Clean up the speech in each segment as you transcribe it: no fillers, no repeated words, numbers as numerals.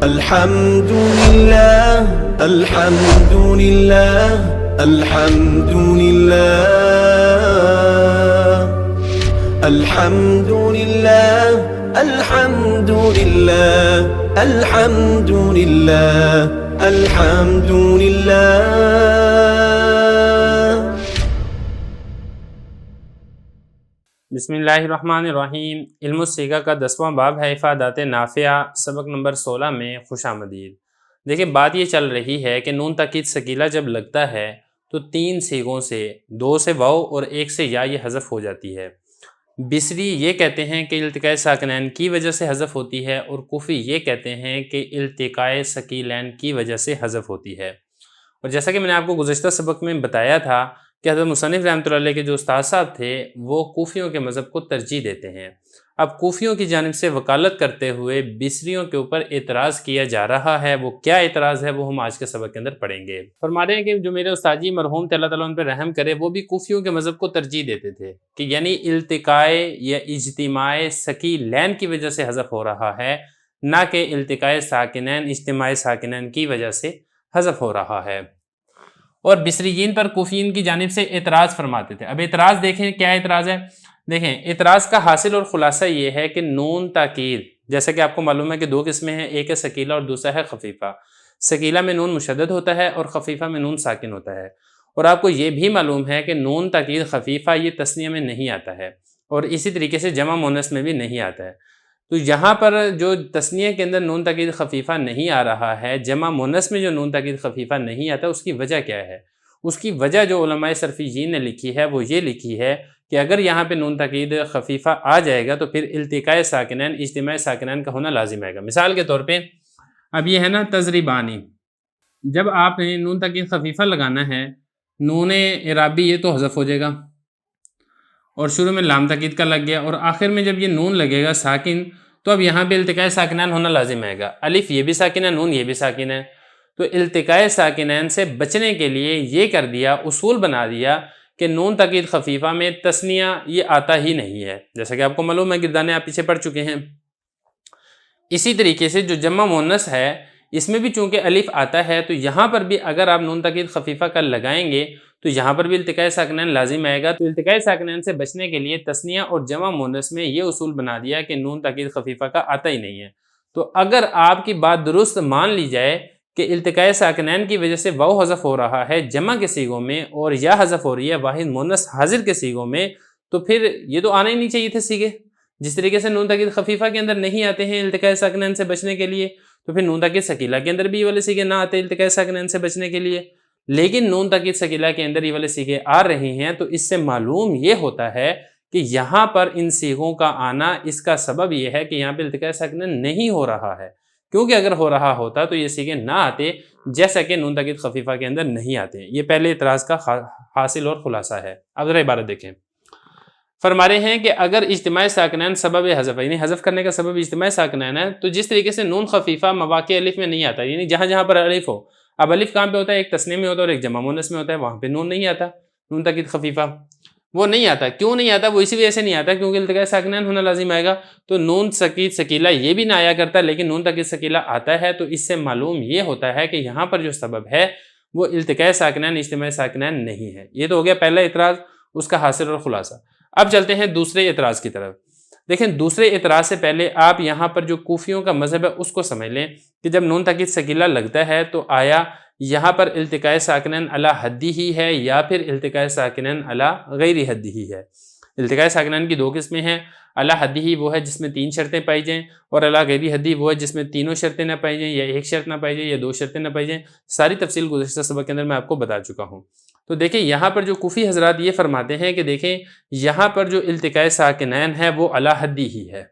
الحمد لله الحمد لله الحمد لله الحمد لله الحمد لله الحمد لله الحمد لله. بسم اللہ الرحمن الرحیم. علم الصیغہ کا 10واں باب ہے افادات نافعہ، سبق نمبر 16 میں خوش آمدید. دیکھیں بات یہ چل رہی ہے کہ نون تاکید ثقیلہ جب لگتا ہے تو 3 صیغوں سے 2 سے واو اور 1 سے یا یہ حذف ہو جاتی ہے. بصری یہ کہتے ہیں کہ التقاء ساکنین کی وجہ سے حذف ہوتی ہے، اور کوفی یہ کہتے ہیں کہ التقاء ثقیلین کی وجہ سے حذف ہوتی ہے. اور جیسا کہ میں نے آپ کو گزشتہ سبق میں بتایا تھا کہ حضرت مصنف رحمۃ اللہ علیہ کے جو استاد صاحب تھے وہ کوفیوں کے مذہب کو ترجیح دیتے ہیں. اب کوفیوں کی جانب سے وکالت کرتے ہوئے بصریوں کے اوپر اعتراض کیا جا رہا ہے. وہ کیا اعتراض ہے وہ ہم آج کے سبق کے اندر پڑھیں گے. فرما رہے ہیں کہ جو میرے استاد جی مرحوم تھے، اللہ تعالیٰ ان پہ رحم کرے، وہ بھی کوفیوں کے مذہب کو ترجیح دیتے تھے کہ یعنی التقاء یا اجتماع ثقیلین کی وجہ سے حذف ہو رہا ہے، نہ کہ التقاء ساکنین اجتماع ساکنین کی وجہ سے حذف ہو رہا ہے. اور بصریین پر کوفیین کی جانب سے اعتراض فرماتے تھے. اب اعتراض دیکھیں کیا اعتراض ہے. دیکھیں اعتراض کا حاصل اور خلاصہ یہ ہے کہ نون تاکید، جیسا کہ آپ کو معلوم ہے کہ 2 قسمیں ہیں، ایک ہے ثقیلہ اور دوسرا ہے خفیفہ. ثقیلہ میں نون مشدد ہوتا ہے اور خفیفہ میں نون ساکن ہوتا ہے. اور آپ کو یہ بھی معلوم ہے کہ نون تاکید خفیفہ یہ تثنیہ میں نہیں آتا ہے، اور اسی طریقے سے جمع مؤنث میں بھی نہیں آتا ہے. تو یہاں پر جو تثنیہ کے اندر نون تاکید خفیفہ نہیں آ رہا ہے، جمع مؤنث میں جو نون تاکید خفیفہ نہیں آتا، اس کی وجہ کیا ہے؟ اس کی وجہ جو علماء صرفیین نے لکھی ہے وہ یہ لکھی ہے کہ اگر یہاں پہ نون تاکید خفیفہ آ جائے گا تو پھر التقاء ساکنین اجتماع ساکنین کا ہونا لازم آئے گا. مثال کے طور پہ اب یہ ہے نا تضریبانی، جب آپ نے نون تاکید خفیفہ لگانا ہے، نون اعرابی یہ تو حذف ہو جائے گا، اور شروع میں لام تاکید کا لگ گیا، اور آخر میں جب یہ نون لگے گا ساکن تو اب یہاں پہ التقاء ساکنین ہونا لازم آئے گا. الف یہ بھی ساکن ہے، نون یہ بھی ساکن ہے. تو التقاء ساکنین سے بچنے کے لیے یہ کر دیا، اصول بنا دیا کہ نون تاکید خفیفہ میں تثنیہ یہ آتا ہی نہیں ہے، جیسا کہ آپ کو معلوم ہے، گردانے آپ پیچھے پڑھ چکے ہیں. اسی طریقے سے جو جمع مؤنث ہے اس میں بھی چونکہ الف آتا ہے، تو یہاں پر بھی اگر آپ نون تاکید خفیفہ کا لگائیں گے تو یہاں پر بھی التقاء ساکنین لازم آئے گا. تو التقاء ساکنین سے بچنے کے لیے تثنیہ اور جمع مؤنث میں یہ اصول بنا دیا کہ نون تاکید خفیفہ کا آتا ہی نہیں ہے. تو اگر آپ کی بات درست مان لی جائے کہ التقاء ساکنین کی وجہ سے واو حذف ہو رہا ہے جمع کے صیغوں میں، اور یا حذف ہو رہی ہے واحد مؤنث حاضر کے صیغوں میں، تو پھر یہ تو آنا ہی نہیں چاہیے تھے صیغے. جس طریقے سے نون تاکید خفیفہ کے اندر نہیں آتے ہیں التقاء ساکنین سے بچنے کے لیے، تو پھر نون تاکید ثقیلہ کے اندر بھی یہ والے صیغے نہ آتے التقاء ساکنین سے بچنے کے لیے. لیکن نون تاکید ثقیلہ کے اندر یہ والے صیغے آ رہے ہیں، تو اس سے معلوم یہ ہوتا ہے کہ یہاں پر ان صیغوں کا آنا، اس کا سبب یہ ہے کہ یہاں پہ التقاء ساکنین نہیں ہو رہا ہے. کیونکہ اگر ہو رہا ہوتا تو یہ صیغے نہ آتے، جیسا کہ نون تاکید خفیفہ کے اندر نہیں آتے. یہ پہلے اعتراض کا حاصل اور خلاصہ ہے. اب ذرا عبارت دیکھیں. فرما رہے ہیں کہ اگر اجتماع ساکنین سبب حذف ہے، یعنی حذف کرنے کا سبب اجتماع ساکنین ہے، تو جس طریقے سے نون خفیفہ مواقع الف میں نہیں آتا، یعنی جہاں جہاں پر الف ہو، اب الف کہاں پہ ہوتا ہے؟ ایک تثنیہ میں ہوتا ہے اور ایک جمع مؤنث میں ہوتا ہے، وہاں پہ نون نہیں آتا، نون تاکید خفیفہ وہ نہیں آتا. کیوں نہیں آتا؟ وہ اسی وجہ سے نہیں آتا کیونکہ التقاء ساکنین ہونا لازم آئے گا. تو نون تاکید ثقیلہ یہ بھی نہ آیا کرتا، لیکن نون تاکید ثقیلہ آتا ہے. تو اس سے معلوم یہ ہوتا ہے کہ یہاں پر جو سبب ہے وہ التقاء ساکنین اجتماع ساکنین نہیں ہے. یہ تو ہو گیا پہلا اعتراض، اس کا حاصل اور خلاصہ. اب چلتے ہیں دوسرے اعتراض کی طرف. دیکھیں دوسرے اعتراض سے پہلے آپ یہاں پر جو کوفیوں کا مذہب ہے اس کو سمجھ لیں کہ جب نون تاکید ثقیلہ لگتا ہے تو آیا یہاں پر التقاء ساکنین علی حدی ہی ہے یا پھر التقاء ساکنین علی غیر حدی ہی ہے. التقاء ساکنین کی 2 قسمیں ہیں. علی حدی ہی وہ ہے جس میں 3 شرطیں پائی جائیں، اور علی غیر حدی وہ ہے جس میں تینوں شرطیں نہ پائی جائیں، یا 1 شرط نہ پائی جائے، یا 2 شرطیں نہ پائی جائیں. ساری تفصیل گزشتہ سبق کے اندر میں آپ کو بتا چکا ہوں. تو دیکھیں یہاں پر جو کوفی حضرات یہ فرماتے ہیں کہ دیکھیں یہاں پر جو التقاء ساکنین ہے وہ علی حدی ہی ہے،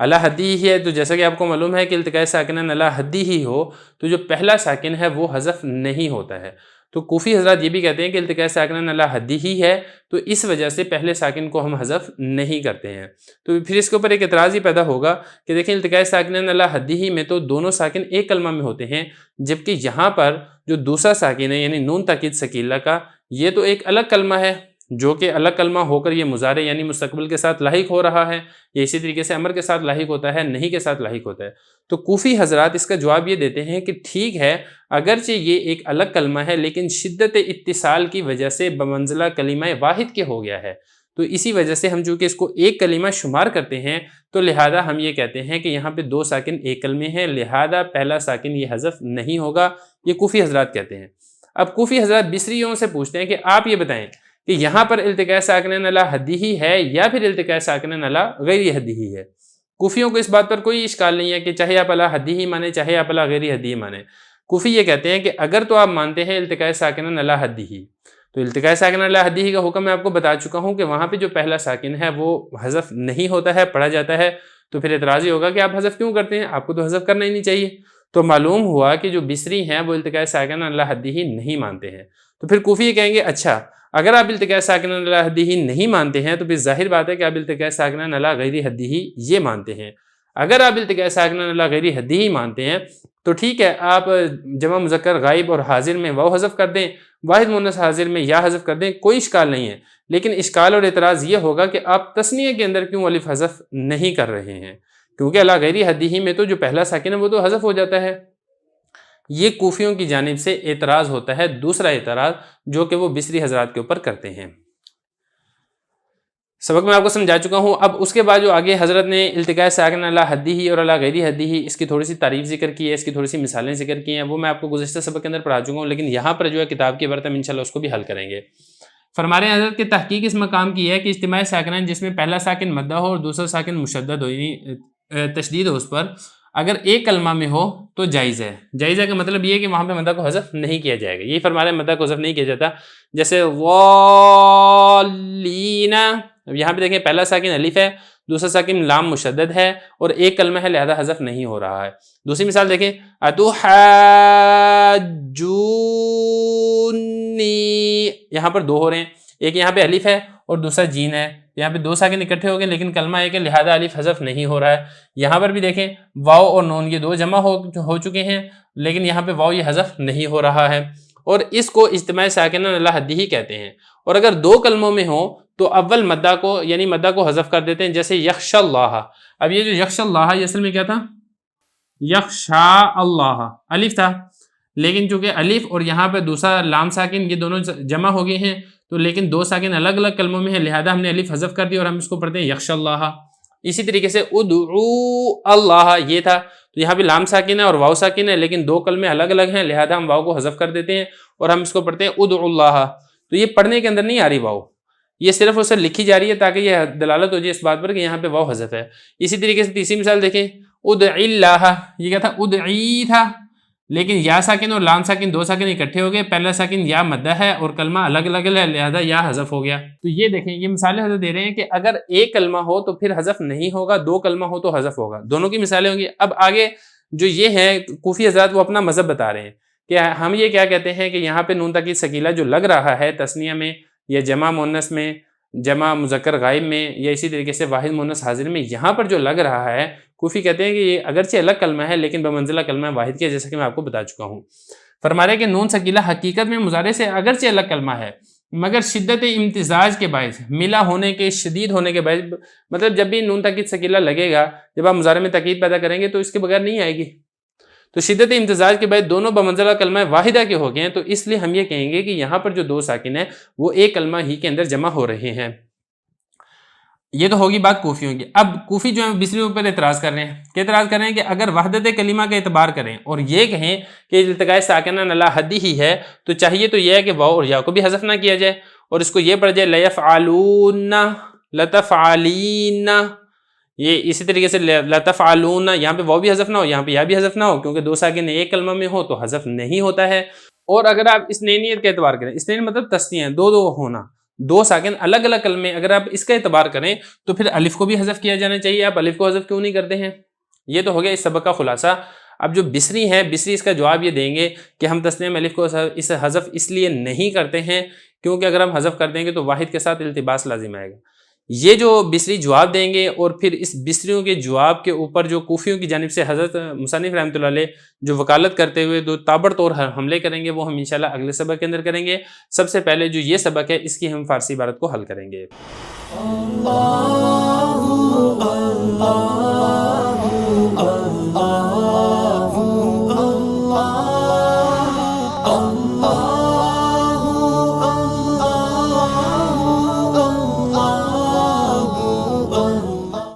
علی حدی ہی ہے. تو جیسا کہ آپ کو معلوم ہے کہ التقاء ساکنین علی حدی ہی ہو تو جو پہلا ساکن ہے وہ حذف نہیں ہوتا ہے. تو کوفی حضرات یہ بھی کہتے ہیں کہ التقاء ساکنین علی حدی ہی ہے، تو اس وجہ سے پہلے ساکن کو ہم حذف نہیں کرتے ہیں. تو پھر اس کے اوپر ایک اعتراض ہی پیدا ہوگا کہ دیکھیں التقاء ساکنین علی حدی ہی میں تو دونوں ساکن ایک کلمہ میں ہوتے ہیں، جبکہ یہاں پر جو دوسرا ساکن ہے یعنی نون تاکید ثقیلہ کا، یہ تو ایک الگ کلمہ ہے، جو کہ الگ کلمہ ہو کر یہ مضارع یعنی مستقبل کے ساتھ لاحق ہو رہا ہے، یا اسی طریقے سے امر کے ساتھ لاحق ہوتا ہے، نہیں کے ساتھ لاحق ہوتا ہے۔ تو کوفی حضرات اس کا جواب یہ دیتے ہیں کہ ٹھیک ہے، اگرچہ یہ ایک الگ کلمہ ہے لیکن شدت اتصال کی وجہ سے بمنزلہ کلمہ واحد کے ہو گیا ہے، تو اسی وجہ سے ہم چونکہ اس کو ایک کلمہ شمار کرتے ہیں تو لہذا ہم یہ کہتے ہیں کہ یہاں پہ دو ساکن ایک کلمے ہیں، لہذا پہلا ساکن یہ حذف نہیں ہوگا، یہ کوفی حضرات کہتے ہیں۔ اب کوفی حضرات بصریوں سے پوچھتے ہیں کہ آپ یہ بتائیں کہ یہاں پر التقاء ساکنین علی حدیہ ہے یا پھر التقاء ساکنین علی غیر حدیہ ہے؟ کوفیوں کو اس بات پر کوئی اشکال نہیں ہے کہ چاہے آپ علی حدیہ مانیں چاہے آپ علی غیر حدیہ مانیں۔ کوفی یہ کہتے ہیں کہ اگر تو آپ مانتے ہیں التقاء ساکنین علی حدیہ، تو التقاء ساکنین علی حدیہ کا حکم میں آپ کو بتا چکا ہوں کہ وہاں پہ جو پہلا ساکن ہے وہ حذف نہیں ہوتا ہے، پڑھا جاتا ہے، تو پھر اعتراض یہ ہوگا کہ آپ حذف کیوں کرتے ہیں، آپ کو تو حذف کرنا ہی نہیں چاہیے۔ تو معلوم ہوا کہ جو بصری ہیں وہ التقاء ساکنین علی حدیہ نہیں مانتے ہیں۔ تو پھر کوفی یہ کہیں گے اچھا اگر آپ التقاء ساکنین علی حدیہ نہیں مانتے ہیں تو پھر ظاہر بات ہے کہ آپ التقاء ساکنین علی غیر حدیہ یہ مانتے ہیں۔ اگر آپ التقاء ساکنین علی غیر حدیہ مانتے ہیں تو ٹھیک ہے، آپ جمع مذکر غائب اور حاضر میں واو حذف کر دیں، واحد مؤنث حاضر میں یا حذف کر دیں، کوئی اشکال نہیں ہے، لیکن اشکال اور اعتراض یہ ہوگا کہ آپ تثنیہ کے اندر کیوں الف حذف نہیں کر رہے ہیں، کیونکہ علی غیر حدیہ میں تو جو پہلا ساکن ہے وہ تو حذف ہو جاتا ہے۔ یہ کوفیوں کی جانب سے اعتراض ہوتا ہے، دوسرا اعتراض جو کہ وہ بصری حضرات کے اوپر کرتے ہیں۔ سبق میں آپ کو سمجھا چکا ہوں۔ اب اس کے بعد جو آگے حضرت نے التقاء ساکن علی حدیہ اور علی غیر حدیہ اس کی تھوڑی سی تعریف ذکر کی ہے، اس کی تھوڑی سی مثالیں ذکر کی ہیں، وہ میں آپ کو گزشتہ سبق کے اندر پڑھا چکا ہوں، لیکن یہاں پر جو ہے کتاب کی عبارت ہم انشاءاللہ اس کو بھی حل کریں گے۔ فرما رہے ہیں حضرت کی تحقیق اس مقام کی ہے کہ اجتماع ساکنین جس میں پہلا ساکن مدہ ہو اور دوسرا ساکن مشدد ہو، یعنی تشدید ہو اس پر، اگر ایک کلمہ میں ہو تو جائز ہے۔ جائز ہے کا مطلب یہ ہے کہ وہاں پہ مدہ کو حذف نہیں کیا جائے گا، یہی فرما رہے ہیں مدہ کو حذف نہیں کیا جاتا۔ جیسے والین، اب یہاں پہ دیکھیں پہلا ساکن الف ہے، دوسرا ساکن لام مشدد ہے اور ایک کلمہ ہے لہذا حذف نہیں ہو رہا ہے۔ دوسری مثال دیکھیں اتحاجونی، یہاں پر دو ہو رہے ہیں، ایک یہاں پہ الف ہے اور دوسرا جین ہے، یہاں پہ دو ساکن اکٹھے ہو گئے لیکن کلمہ ایک ہے لہذا الف حذف نہیں ہو رہا ہے۔ یہاں پر بھی دیکھیں واو اور نون یہ دو جمع ہو چکے ہیں لیکن یہاں پہ واو یہ حذف نہیں ہو رہا ہے، اور اس کو اجتماع ساکنین علی حدیہ کہتے ہیں۔ اور اگر دو کلموں میں ہو تو اول مدہ کو یعنی مدہ کو حذف کر دیتے ہیں، جیسے یخشى اللہ۔ اب یہ جو یخشى اللہ یہ اصل میں کیا تھا، یخشى اللہ الف تھا، لیکن چونکہ الف اور یہاں پہ دوسرا لام ساکن یہ دونوں جمع ہو گئے ہیں تو لیکن دو ساکن الگ الگ کلموں میں ہیں لہذا ہم نے الف حذف کر دی اور ہم اس کو پڑھتے ہیں یخشى اللہ۔ اسی طریقے سے ادعو اللہ یہ تھا، تو یہاں پہ لام ساکن ہے اور واو ساکن ہے لیکن دو کلمے الگ الگ ہیں لہذا ہم واو کو حذف کر دیتے ہیں اور ہم اس کو پڑھتے ہیں ادعو اللہ۔ تو یہ پڑھنے کے اندر نہیں آ رہی واو، یہ صرف اسے لکھی جا رہی ہے تاکہ یہ دلالت ہو جائے اس بات پر کہ یہاں پہ واو حذف ہے۔ اسی طریقے سے تیسری مثال دیکھیں ادعی اللہ، یہ کیا تھا ادعی تھا لیکن یا ساکن اور لام ساکن دو ساکن اکٹھے ہو گئے، پہلا ساکن یا مدہ ہے اور کلمہ الگ الگ ہے لہذا یا حذف ہو گیا۔ تو یہ دیکھیں یہ مثالیں حضرت دے رہے ہیں کہ اگر ایک کلمہ ہو تو پھر حذف نہیں ہوگا، دو کلمہ ہو تو حذف ہوگا، دونوں کی مثالیں ہوں گی۔ اب آگے جو یہ ہے کوفی حضرات وہ اپنا مذہب بتا رہے ہیں کہ ہم یہ کیا کہتے ہیں کہ یہاں پہ نون تاکید ثقیلہ جو لگ رہا ہے تثنیہ میں یا جمع مؤنث میں، جمع مذکر غائب میں یا اسی طریقے سے واحد مؤنث حاضر میں، یہاں پر جو لگ رہا ہے کوفی کہتے ہیں کہ یہ اگرچہ الگ کلمہ ہے لیکن بمنزلہ کلمہ واحد کے، جیسا کہ میں آپ کو بتا چکا ہوں۔ فرما رہے کہ نون ثقیلہ حقیقت میں مضارع سے اگرچہ الگ کلمہ ہے مگر شدت امتزاج کے باعث، ملا ہونے کے، شدید ہونے کے باعث، مطلب جب بھی نون تاکید ثقیلہ لگے گا جب آپ مضارع میں تاکید پیدا کریں گے تو اس کے بغیر نہیں آئے گی، تو شدت امتزاج کے بعد دونوں بمنزلہ کلمہ واحدہ کے ہو گئے ہیں، تو اس لیے ہم یہ کہیں گے کہ یہاں پر جو دو ساکن ہیں وہ ایک کلمہ ہی کے اندر جمع ہو رہے ہیں۔ یہ تو ہوگی بات کوفیوں کی۔ اب کوفی جو ہے بصریوں پر اعتراض کر رہے ہیں کہ کہ اگر وحدت کلمہ کا اعتبار کریں اور یہ کہیں کہ التقاء ساکنین علی حدیہ ہی ہے تو چاہیے تو یہ ہے کہ واو اور یا کو بھی حذف نہ کیا جائے اور اس کو یہ پڑھ جائے لیفعلون لتفعلین، یہ اسی طریقے سے لتفعلون، یہاں پہ واو بھی حذف نہ ہو یہاں پہ یا بھی حذف نہ ہو، کیونکہ دو ساکن ایک کلمہ میں ہو تو حذف نہیں ہوتا ہے۔ اور اگر آپ اسنینیت کا اعتبار کریں، اسنین مطلب تسنیہ، دو ہونا، دو ساکن الگ الگ کلمے، اگر آپ اس کا اعتبار کریں تو پھر الف کو بھی حذف کیا جانا چاہیے، آپ الف کو حذف کیوں نہیں کرتے ہیں؟ یہ تو ہو گیا اس سبق کا خلاصہ۔ اب جو بصری ہیں، بصری اس کا جواب یہ دیں گے کہ ہم تسنیہ میں الف کو اس حذف اس لیے نہیں کرتے ہیں کیونکہ اگر ہم حذف کر دیں گے تو واحد کے ساتھ التباس لازم آئے گا، یہ جو بصری جواب دیں گے اور پھر اس بصریوں کے جواب کے اوپر جو کوفیوں کی جانب سے حضرت مصنف رحمۃ اللہ علیہ جو وکالت کرتے ہوئے دو تابڑ توڑ حملے کریں گے وہ ہم انشاءاللہ اگلے سبق کے اندر کریں گے۔ سب سے پہلے جو یہ سبق ہے اس کی ہم فارسی عبارت کو حل کریں گے۔